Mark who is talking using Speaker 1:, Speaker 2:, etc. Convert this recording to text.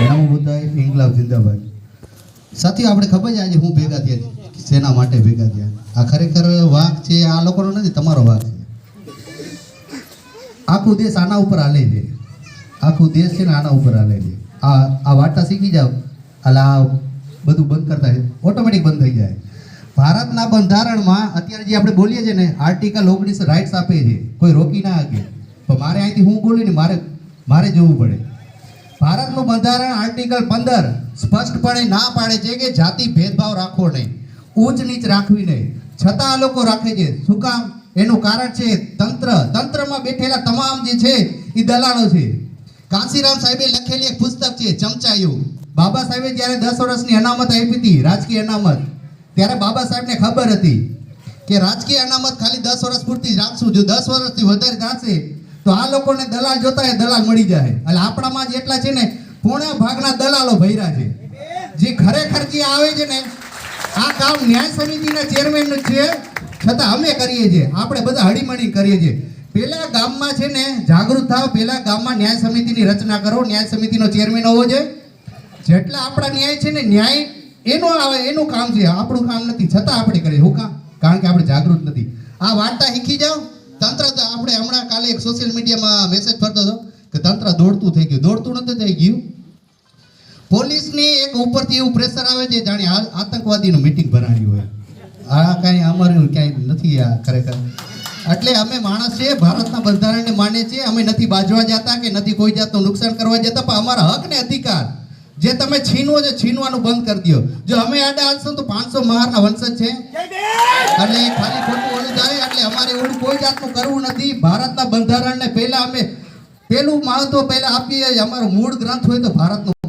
Speaker 1: નમો બુદ્ધાય, ઇન્કલાબ જિંદાબાદ. સાથીઓ, આપણે ખબર છે આજે હું ભેગા થયા છે, શેના માટે ભેગા થયા? આ ખરેખર વાંક છે, આ લોકોનો નથી, તમારો વાંક છે. આખું દેશ આના ઉપર હાલે છે, આખું દેશ છે ને આના ઉપર હાલે છે. આ વાર્તા શીખી જાવ એટલે આ બધું બંધ કરતા ઓટોમેટિક બંધ થઈ જાય. ભારતના બંધારણમાં અત્યારે જે આપણે બોલીએ છીએ ને, આર્ટિકલ 19 રાઇટ્સ આપે છે, કોઈ રોકી ના શકે. પણ મારે અહીંથી હું બોલી ને મારે જવું પડે. ભારતનું બંધારણ આર્ટિકલ 15 સ્પષ્ટપણે ના પાડે છે કે જાતિ ભેદભાવ રાખવો નહીં, ઊંચ નીચ રાખવી નહીં, છતાં આ લોકો રાખે છે. શું કામ? એનું કારણ છે તંત્રમાં બેઠેલા તમામ જે છે એ દલાલો છે. કાંશીરામ સાહેબે લખેલી એક પુસ્તક છે ચમચાયું. બાબા સાહેબે જ્યારે 10 વર્ષની અનામત આપી હતી, રાજકીય અનામત, ત્યારે બાબા સાહેબને ખબર હતી કે રાજકીય અનામત ખાલી 10 વર્ષ પૂરતી રાખશું, જો 10 વર્ષથી વધારે થશે તો આ લોકોને દલાલ જોતા હોય, દલાલ મળી જાય. એટલે આપણામાં જેટલા છે ને પોણા ભાગના દલાલો ભર્યા છે. જે ખરેખર જે આવે છે ને, આ કામ ન્યાય સમિતિના ચેરમેનનું છે, છતાં અમે કરીએ છીએ. આપણે બધા હળીમળી કરીએ છીએ. પેલા ગામમાં છે ને જાગૃત થાવ, પેલા ગામમાં ન્યાય સમિતિની રચના કરો, ન્યાય સમિતિનો ચેરમેન હોવો જોઈએ. જેટલા આપણા ન્યાય છે ને, ન્યાય એનો આવે, એનું કામ છે, આપણું કામ નથી, છતાં આપણે કરીએ. શું કામ? કારણ કે આપણે જાગૃત નથી. આ વાર્તા શીખી જાઓ. તંત્ર, આપણે હમણાં કાલે એક સોશિયલ મીડિયામાં મેસેજ ફરતો હતો કે તંત્ર દોડતું થઈ ગયું. દોડતું નથી થઈ ગયું. પોલીસની એક ઉપરથી એવું પ્રેશર આવે છે જાણે આતંકવાદીનું મીટિંગ ભરાણી હોય. આ કાંઈ અમારું ક્યાંય નથી આ ખરેખર. એટલે અમે માણસ છે, ભારતના બંધારણને માને છીએ. અમે નથી બાજવા જતા કે નથી કોઈ જાતનું નુકસાન કરવા જતા, પણ અમારા હક ને અધિકાર જે તમે છીનવો છે, છીનવાનું બંધ કરી દો. જો અમે આડા હાલશું તો 500 મહારના વંશજ છે, એટલે ખાલી ખોટું ઓલું જાય. એટલે અમારે ઓલું કોઈ જાતનું કરવું નથી. ભારતના બંધારણને પહેલા અમે પેલું મહત્વ પહેલા આપીએ. અમારો મૂળ ગ્રંથ હોય તો ભારતનો